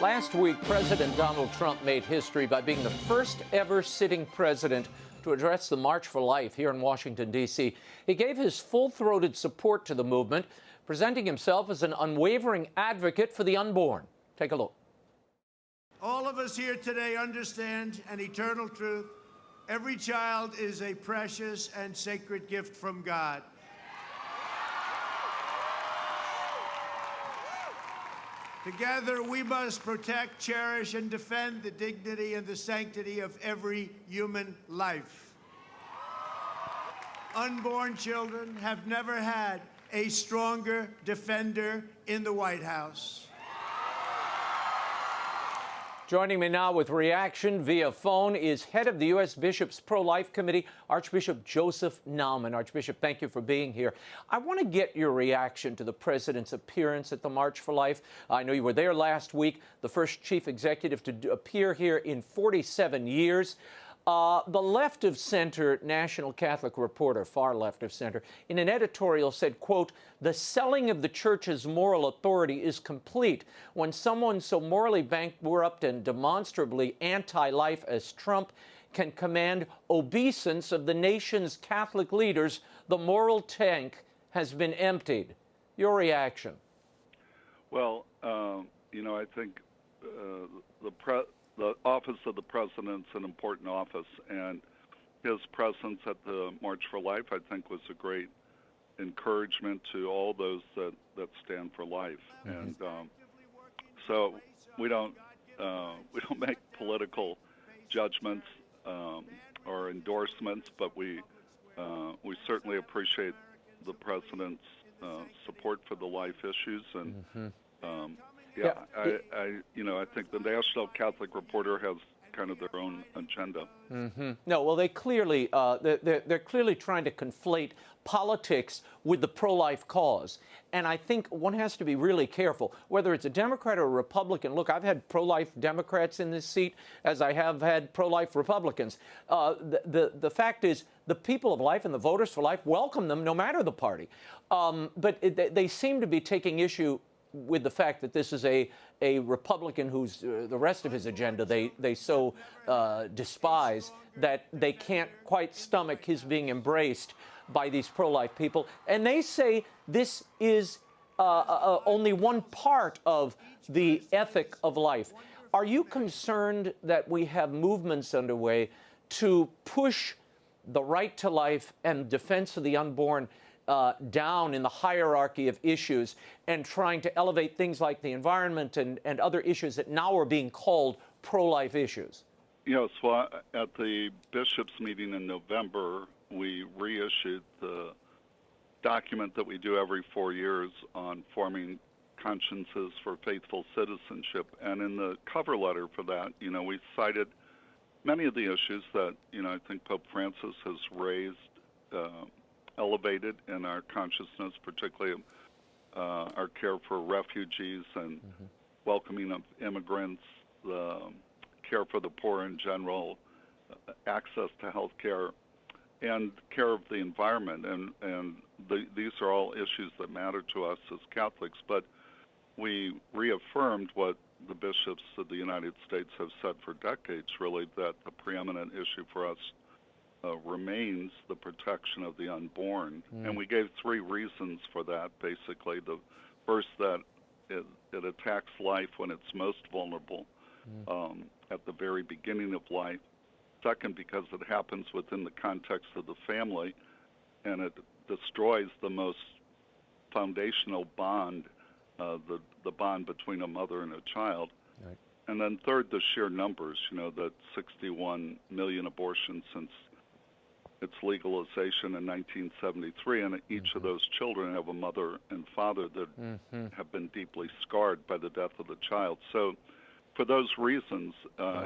Last week, President Donald Trump made history by being the first ever sitting president to address the March for Life here in Washington, D.C. He gave his full-throated support to the movement, presenting himself as an unwavering advocate for the unborn. Take a look. All of us here today understand an eternal truth. Every child is a precious and sacred gift from God. Together, we must protect, cherish, and defend the dignity and the sanctity of every human life. Unborn children have never had a stronger defender in the White House. Joining me now with reaction via phone is head of the U.S. Bishops' Pro-Life Committee, Archbishop Joseph Naaman. Archbishop, thank you for being here. I want to get your reaction to the president's appearance at the March for Life. I know you were there last week, the first chief executive to appear here in 47 years. The left of center National Catholic Reporter, far left of center, in an editorial said, quote, "The selling of the church's moral authority is complete when someone so morally bankrupt and demonstrably anti-life as Trump can command obeisance of the nation's Catholic leaders. The moral tank has been emptied." Your reaction? Well, I think the office of the president's an important office, and his presence at the March for Life, I think, was a great encouragement to all those that stand for life. Mm-hmm. And so we don't make political judgments or endorsements, but we certainly appreciate the president's support for the life issues, and mm-hmm. I think the National Catholic Reporter has kind of their own agenda. Mm-hmm. No, well, they're clearly trying to conflate politics with the pro-life cause. And I think one has to be really careful, whether it's a Democrat or a Republican. Look, I've had pro-life Democrats in this seat, as I have had pro-life Republicans. The fact is, the people of life and the voters for life welcome them no matter the party. But they seem to be taking issue with the fact that this is a Republican who's the rest of his agenda they so despise that they can't quite stomach his being embraced by these pro-life people. And they say this is only one part of the ethic of life. Are you concerned that we have movements underway to push the right to life and defense of the unborn down in the hierarchy of issues and trying to elevate things like the environment and other issues that now are being called pro-life issues? Yes, well, at the bishops' meeting in November, we reissued the document that we do every 4 years on forming consciences for faithful citizenship. And in the cover letter for that, we cited many of the issues that, I think Pope Francis has raised, elevated in our consciousness, particularly our care for refugees and mm-hmm. welcoming of immigrants, the care for the poor in general, access to health care, and care of the environment. And these are all issues that matter to us as Catholics, but we reaffirmed what the bishops of the United States have said for decades, really, that the preeminent issue for us remains the protection of the unborn. And we gave 3 reasons for that, basically. The first, that it attacks life when it's most vulnerable, at the very beginning of life. Second, because it happens within the context of the family, and it destroys the most foundational bond, the bond between a mother and a child. Right. And then third, the sheer numbers, that 61 million abortions since its legalization in 1973, and each mm-hmm. of those children have a mother and father that mm-hmm. have been deeply scarred by the death of the child. So for those reasons,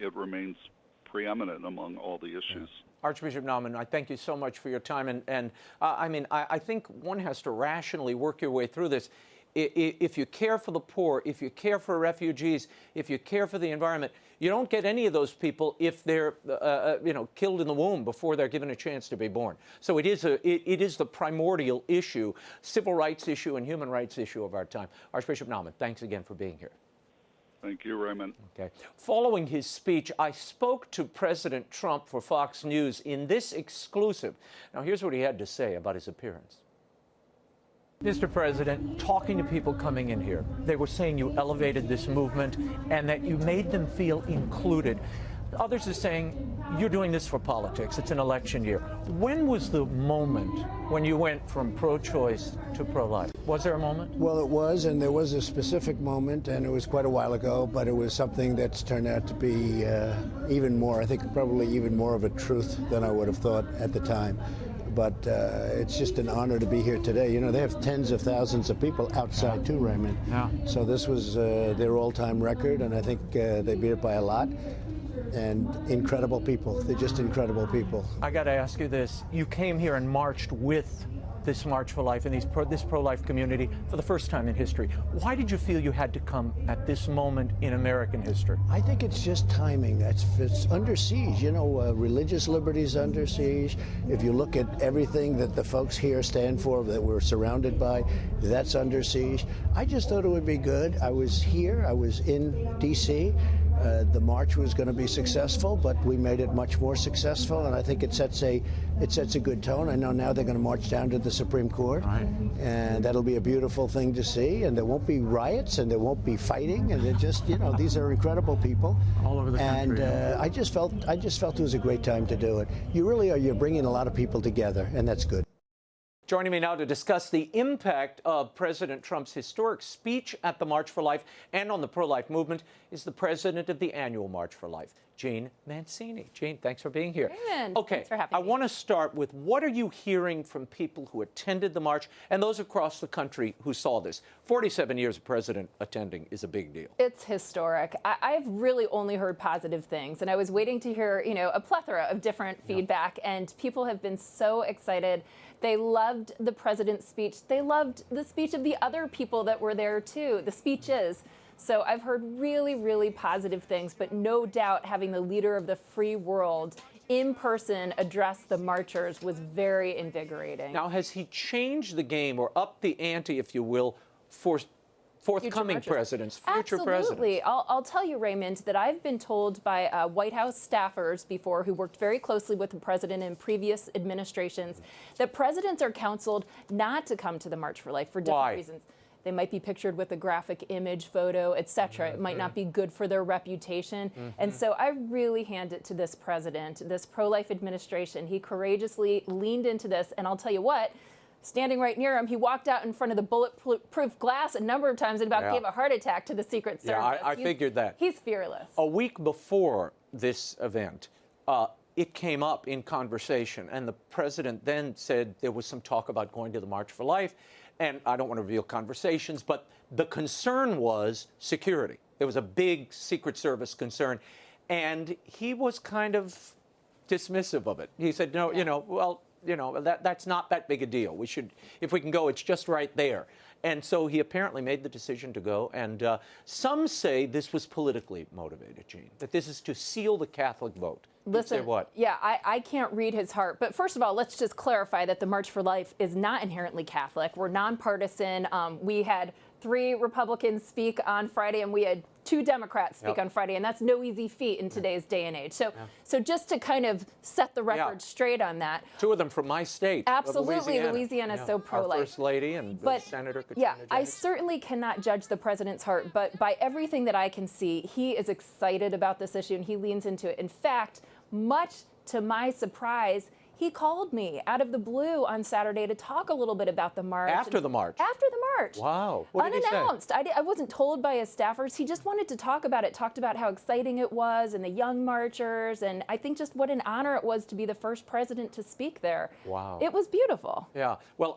it remains preeminent among all the issues. Yeah. Archbishop Naaman, I thank you so much for your time. I think one has to rationally work your way through this. If you care for the poor, if you care for refugees, if you care for the environment, you don't get any of those people if they're killed in the womb before they're given a chance to be born. So it is the primordial issue, civil rights issue and human rights issue of our time. Archbishop Naaman, thanks again for being here. Thank you, Raymond. Okay. Following his speech, I spoke to President Trump for Fox News in this exclusive. Now, here's what he had to say about his appearance. Mr. President, talking to people coming in here, they were saying you elevated this movement and that you made them feel included. Others are saying you're doing this for politics. It's an election year. When was the moment when you went from pro-choice to pro-life? Was there a moment? Well, it was, and there was a specific moment, and it was quite a while ago, but it was something that's turned out to be even more, I think probably even more of a truth than I would have thought at the time. But it's just an honor to be here today. You know, they have tens of thousands of people outside too, Raymond. Yeah. So this was their all-time record, and I think they beat it by a lot. And incredible people. They're just incredible people. I got to ask you this. You came here and marched with this March for Life and this pro-life community for the first time in history. Why did you feel you had to come at this moment in American history? I think it's just timing. It's under siege. You know, religious liberty's under siege. If you look at everything that the folks here stand for, that we're surrounded by, that's under siege. I just thought it would be good. I was here. I was in D.C. The march was going to be successful, but we made it much more successful, and I think it sets a good tone. I know now they're going to march down to the Supreme Court, right, and that'll be a beautiful thing to see. And there won't be riots, and there won't be fighting, and they're just, you know, these are incredible people all over the country. And I just felt it was a great time to do it. You really are. You're bringing a lot of people together, and that's good. Joining me now to discuss the impact of President Trump's historic speech at the March for Life and on the pro-life movement is the president of the annual March for Life, Jeanne Mancini. Jeanne, thanks for being here. Raymond, okay, thanks for having me. I want to start with what are you hearing from people who attended the march and those across the country who saw this? 47 years of president attending is a big deal. It's historic. I've really only heard positive things, and I was waiting to hear, you know, a plethora of different feedback, and people have been so excited. They loved the president's speech. They loved the speech of the other people that were there, too, the speeches. So I've heard really, really positive things, but no doubt having the leader of the free world in person address the marchers was very invigorating. Now, has he changed the game or upped the ante, if you will, for forthcoming presidents, future presidents? Absolutely. I'll tell you, Raymond, that I've been told by White House staffers before who worked very closely with the president in previous administrations that presidents are counseled not to come to the March for Life for different reasons. They might be pictured with a graphic image photo, etc. It might not be good for their reputation. And so I really hand it to this president, this pro-life administration. He courageously leaned into this. And I'll tell you what, standing right near him, he walked out in front of the bulletproof glass a number of times and about gave a heart attack to the Secret Service. Yeah, I figured that. He's fearless. A week before this event, it came up in conversation, and the president then said there was some talk about going to the March for Life, and I don't want to reveal conversations, but the concern was security. There was a big Secret Service concern, and he was kind of dismissive of it. He said, no, that's not that big a deal. We should, if we can go, it's just right there. And so he apparently made the decision to go. And some say this was politically motivated, Jeanne, that this is to seal the Catholic vote. Listen, what? Yeah, I can't read his heart. But first of all, let's just clarify that the March for Life is not inherently Catholic. We're nonpartisan. We had 3 Republicans speak on Friday, and we had 2 Democrats speak on Friday, and that's no easy feat in today's day and age. So just to kind of set the record straight on that. 2 of them from my state. Absolutely, Louisiana is so pro-life. Our First Lady and Senator Katrina Jennings. I certainly cannot judge the president's heart, but by everything that I can see, he is excited about this issue, and he leans into it. In fact, much to my surprise, he called me out of the blue on Saturday to talk a little bit about the march. After the march? After the march. Wow. What did he say? Unannounced. I wasn't told by his staffers. He just wanted to talk about it, talked about how exciting it was and the young marchers, and I think just what an honor it was to be the first president to speak there. Wow. It was beautiful. Yeah. Well,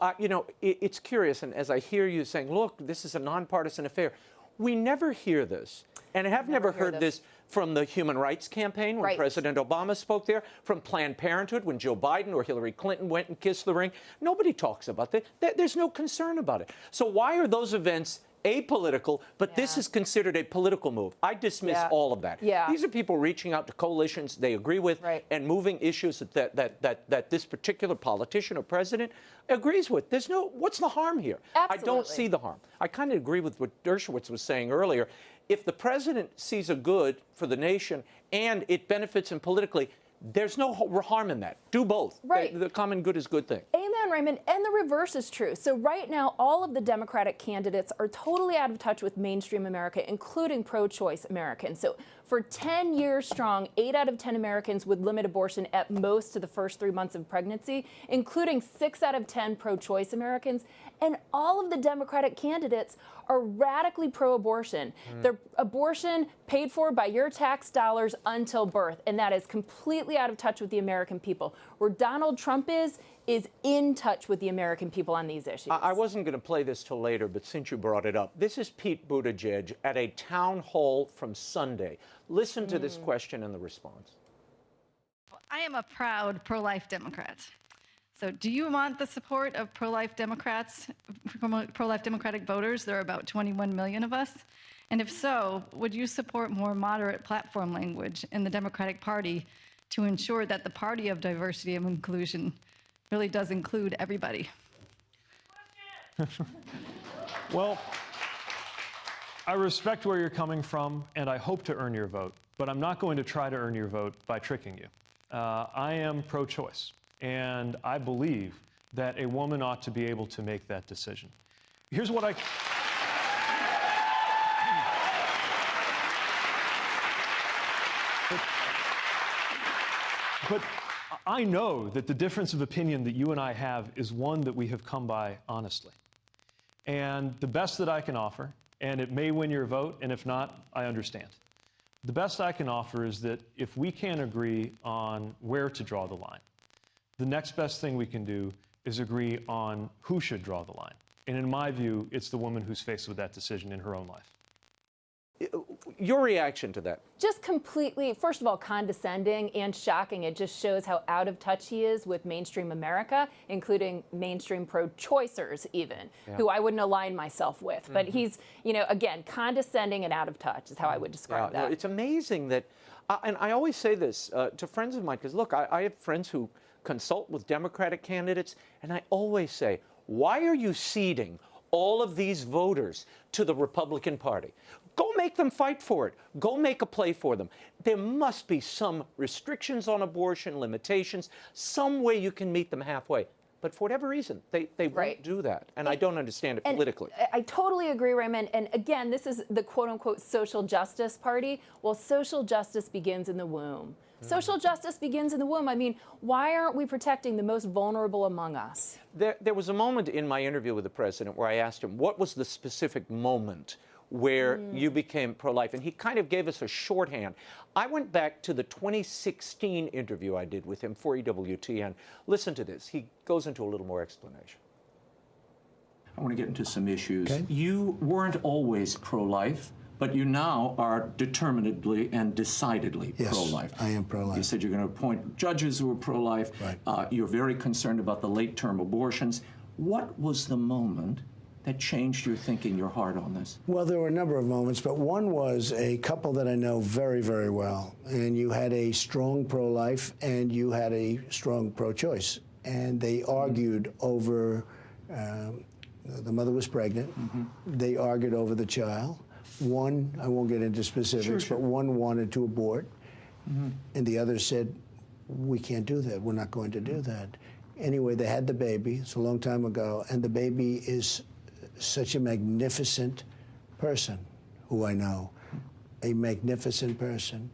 it's curious, and as I hear you saying, look, this is a nonpartisan affair, we never hear this. And I have never heard this from the Human Rights Campaign when President Obama spoke there, from Planned Parenthood when Joe Biden or Hillary Clinton went and kissed the ring. Nobody talks about that. There's no concern about it. So why are those events apolitical, but this is considered a political move. I dismiss all of that. These are people reaching out to coalitions they agree with and moving issues that this particular politician or president agrees with. What's the harm here? Absolutely. I don't see the harm. I kind of agree with what Dershowitz was saying earlier. If the president sees a good for the nation and it benefits him politically, there's no harm in that. Do both. Right. The common good is a good thing. Amen, Raymond. And the reverse is true. So right now, all of the Democratic candidates are totally out of touch with mainstream America, including pro-choice Americans. So for 10 years strong, 8 out of 10 Americans would limit abortion at most to the first 3 months of pregnancy, including 6 out of 10 pro-choice Americans. And all of the Democratic candidates are radically pro-abortion. They're abortion paid for by your tax dollars until birth. And that is completely out of touch with the American people. Where Donald Trump is in touch with the American people on these issues. I wasn't going to play this till later, but since you brought it up, this is Pete Buttigieg at a town hall from Sunday. Listen to this question and the response. I am a proud pro-life Democrat. So do you want the support of pro-life Democrats, pro-life Democratic voters? There are about 21 million of us. And if so, would you support more moderate platform language in the Democratic Party to ensure that the party of diversity and inclusion really does include everybody? Well, I respect where you're coming from, and I hope to earn your vote, but I'm not going to try to earn your vote by tricking you. I am pro-choice, and I believe that a woman ought to be able to make that decision. Here's what But I know that the difference of opinion that you and I have is one that we have come by honestly. And the best that I can offer, and it may win your vote, and if not, I understand. The best I can offer is that if we can't agree on where to draw the line, the next best thing we can do is agree on who should draw the line. And in my view, it's the woman who's faced with that decision in her own life. Your reaction to that? Just completely, first of all, condescending and shocking. It just shows how out of touch he is with mainstream America, including mainstream pro-choicers even, who I wouldn't align myself with. But he's, again, condescending and out of touch is how I would describe that. No, it's amazing that, and I always say this to friends of mine, because look, I have friends who consult with Democratic candidates, and I always say, why are you ceding all of these voters to the Republican Party? Go make them fight for it. Go make a play for them. There must be some restrictions on abortion, limitations, some way you can meet them halfway. But for whatever reason, they won't do that. And I don't understand it politically. I totally agree, Raymond. And again, this is the quote-unquote social justice party. Well, social justice begins in the womb. Social justice begins in the womb. I mean, why aren't we protecting the most vulnerable among us? There was a moment in my interview with the president where I asked him, what was the specific moment where you became pro-life? And he kind of gave us a shorthand. I went back to the 2016 interview I did with him for EWTN. Listen to this. He goes into a little more explanation. I want to get into some issues. Okay. You weren't always pro-life, but you now are determinedly and decidedly pro-life. I am pro-life. You said you're going to appoint judges who are pro-life. Right. You're very concerned about the late-term abortions. What was the moment that changed your thinking, your heart on this? Well, there were a number of moments, but one was a couple that I know very, very well. And you had a strong pro-life and you had a strong pro-choice. And they argued over, the mother was pregnant. They argued over the child. One, I won't get into specifics, but one wanted to abort. And the other said, we can't do that. We're not going to do that. Anyway, they had the baby. It's a long time ago. And the baby is such a magnificent person who I know, a magnificent person.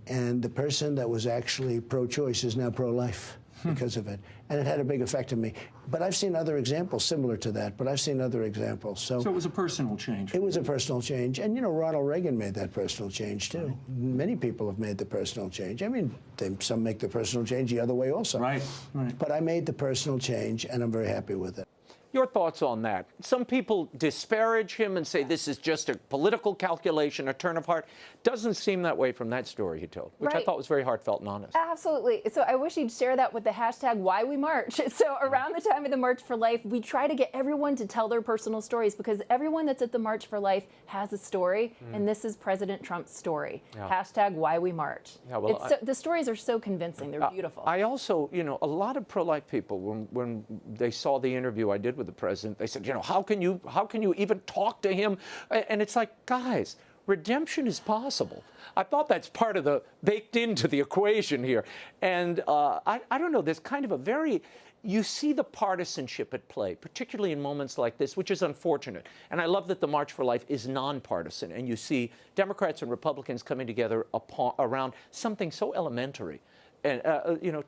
And the person that was actually pro-choice is now pro-life because of it. And it had a big effect on me. But I've seen other examples similar to that, but I've seen other examples. So it was a personal change. It was a personal change. And, Ronald Reagan made that personal change, too. Right. Many people have made the personal change. I mean, some make the personal change the other way also. Right. But I made the personal change, and I'm very happy with it. Your thoughts on that? Some people disparage him and say this is just a political calculation, a turn of heart. Doesn't seem that way from that story he told, which I thought was very heartfelt and honest. Absolutely. So I wish you'd share that with the hashtag Why We March. So around the time of the March for Life, we try to get everyone to tell their personal stories, because everyone that's at the March for Life has a story, and this is President Trump's story. Hashtag Why We March. Yeah, well, the stories are so convincing. They're beautiful. I also, a lot of pro-life people, when they saw the interview I did with the president, they said, how can you even talk to him? And it's like, guys, redemption is possible. I thought that's part of baked into the equation here. And I don't know, there's kind of you see the partisanship at play, particularly in moments like this, which is unfortunate. And I love that the March for Life is nonpartisan, and you see Democrats and Republicans coming together around something so elementary, and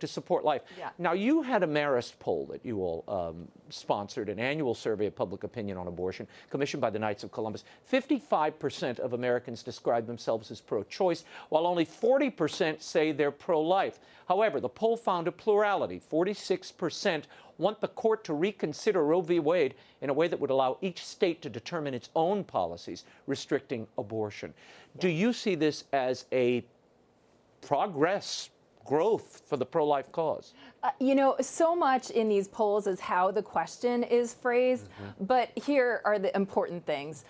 to support life. Yeah. Now, you had a Marist poll that you all sponsored, an annual survey of public opinion on abortion, commissioned by the Knights of Columbus. 55% of Americans describe themselves as pro-choice, while only 40% say they're pro-life. However, the poll found a plurality. 46% want the court to reconsider Roe v. Wade in a way that would allow each state to determine its own policies restricting abortion. Do you see this as a growth for the pro-life cause? So much in these polls is how the question is phrased, but here are the important things.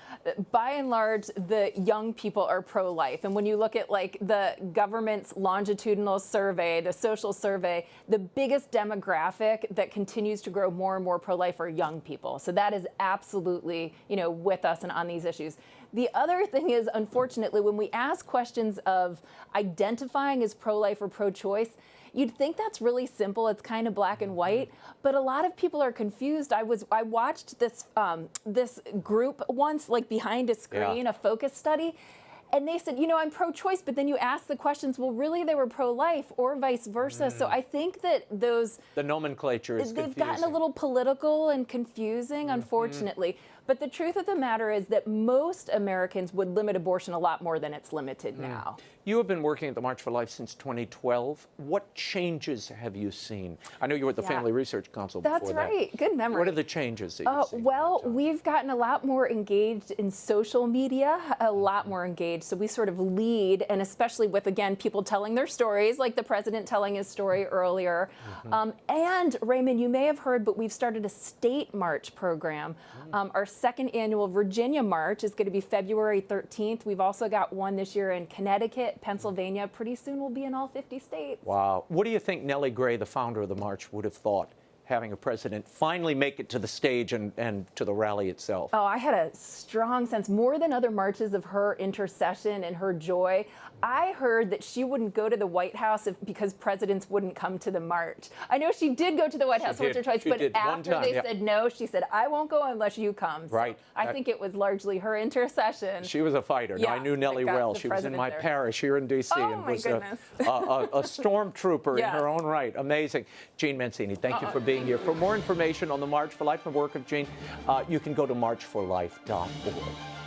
By and large, the young people are pro-life. And when you look at the government's longitudinal survey, the social survey, the biggest demographic that continues to grow more and more pro-life are young people. So that is absolutely, with us and on these issues. The other thing is, unfortunately, when we ask questions of identifying as pro-life or pro-choice, you'd think that's really simple. It's kind of black and white, but a lot of people are confused. I watched this group once, behind a screen, a focus study, and they said, I'm pro-choice, but then you ask the questions, well, really they were pro-life, or vice versa. So I think that the nomenclature is they've confusing. gotten a little political and confusing, unfortunately. But the truth of the matter is that most Americans would limit abortion a lot more than it's limited now. You have been working at the March for Life since 2012. What changes have you seen? I know you were at the Family Research Council before that. That's right. Good memory. What are the changes that you've seen? Well, we've gotten a lot more engaged in social media, a lot more engaged. So we sort of lead, and especially with, again, people telling their stories, like the president telling his story earlier. And Raymond, you may have heard, but we've started a state march program. Our second annual Virginia March is going to be February 13th. We've also got one this year in Connecticut, Pennsylvania. Pretty soon we'll be in all 50 states. Wow. What do you think Nellie Gray, the founder of the march, would have thought, having a president finally make it to the stage and to the rally itself? Oh, I had a strong sense, more than other marches, of her intercession and her joy. I heard that she wouldn't go to the White House because presidents wouldn't come to the march. I know she did go to the White House once or twice, but after they said no, she said, I won't go unless you come. So right. I think it was largely her intercession. She was a fighter. Yeah, I knew Nellie well. She was in my parish here in D.C. and was a stormtrooper in her own right. Amazing. Jeanne Mancini, thank you for being here. For more information on the March for Life and work of Jeanne, you can go to marchforlife.org.